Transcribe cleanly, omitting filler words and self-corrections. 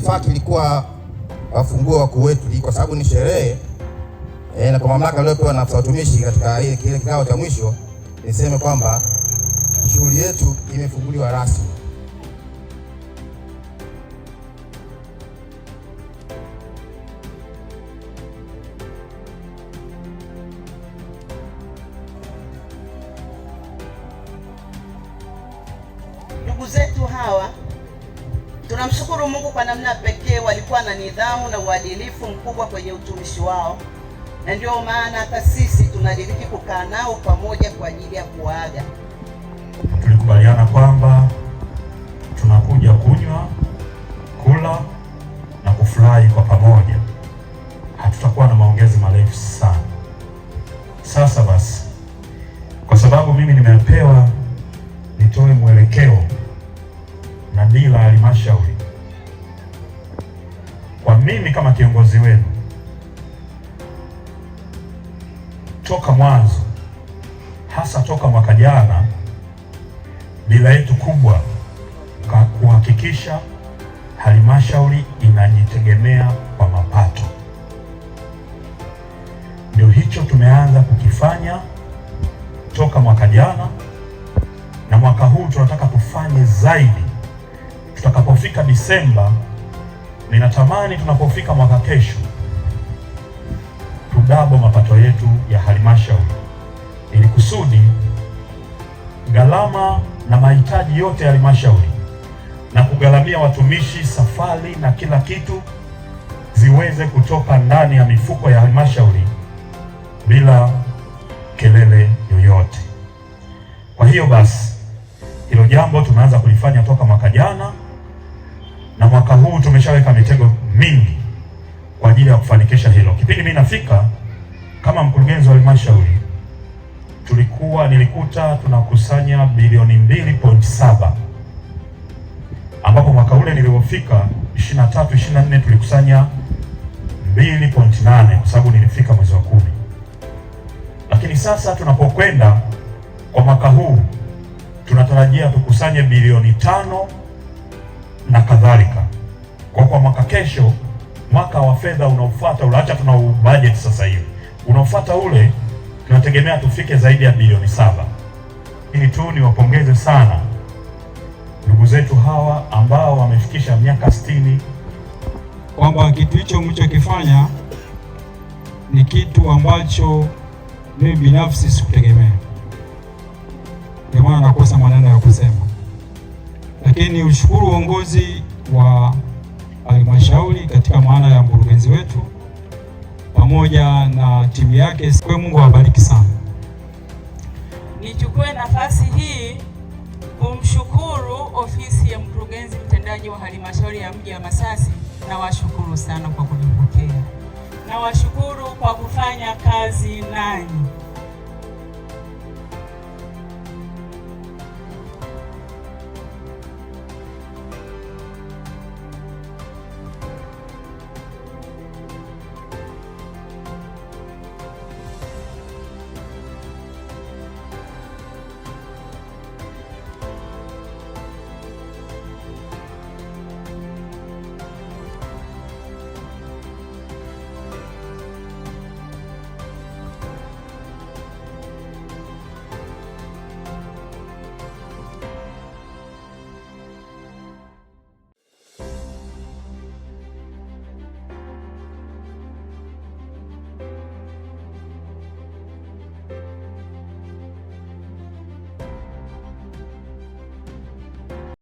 fact ilikuwa wafungue wakuu wetu, kwa sababu ni sherehe na kwa mamlaka aliyopewa na afisa utumishi katika kile kikao cha mwisho, niseme kwamba shughuli yetu imefunguliwa rasmi. Ndugu zetu hawa tunamshukuru Mungu kwa namna pekee, walikuwa na nidhamu na uadilifu mkubwa kwenye utumishi wao, na ndio maana hata sisi tunadiriki kukaa nao pamoja kwa ajili ya kuaga. Tulikubaliana kwamba tunakuja kunywa, kula na kufurahi kwa pamoja. Hatutakuwa na maongezi marefu sana. Sasa basi, kwa sababu mimi nimepewa nitoe mwelekeo na dira ya halmashauri, kwa mimi kama kiongozi wenu toka mwanzo, hasa toka mwaka jana, dira yetu kubwa kuhakikisha halmashauri inajitegemea kwa mapato. Ndio hicho tumeanza kukifanya toka mwaka jana, na mwaka huu tunataka tufanye zaidi. Tutakapofika Disemba, ninatamani tunapofika mwaka kesho tudabo mapato yetu ya halmashauri, ili kusudi gharama na mahitaji yote ya halmashauri na kugharamia watumishi, safari na kila kitu ziweze kutoka ndani ya mifuko ya halmashauri bila kelele yoyote. Kwa hiyo basi, hilo jambo tumeanza kulifanya toka mwaka jana, na mwaka huu tumeshaweka mitego mingi kwa ajili ya kufanikisha hilo. Kipindi mimi nafika kama mkurugenzi wa halmashauri, nilikuta tunakusanya bilioni 2.7, ambapo mwaka ule nilipofika 23-24 tulikusanya 2.8 kwa sababu nilifika mwezi wa 10. Lakini sasa tunapokwenda kwa mwaka huu tunatarajia tukusanye bilioni 5 na kadhalika. Kwa mwaka kesho, mwaka wa fedha unaofuata ule, acha tuna budget sasa hivi, unaofuata ule tunategemea tufike zaidi ya bilioni 7. Ili tu niwapongeze sana ndugu zetu hawa ambao wamefikisha miaka 60, kwamba kitu hicho mlichokifanya ni kitu ambacho mimi binafsi sikutegemea. Ndio maana nakosa maneno ya kusema, lakini ushukuru uongozi wa halmashauri katika maana ya mkurugenzi wetu pamoja na timu yake. Kwa Mungu awabariki sana. Nichukue nafasi hii kumshukuru ofisi ya mkurugenzi mtendaji wa halmashauri ya mji wa Masasi. Nawashukuru sana kwa kunipokea, nawashukuru kwa kufanya kazi nanyi.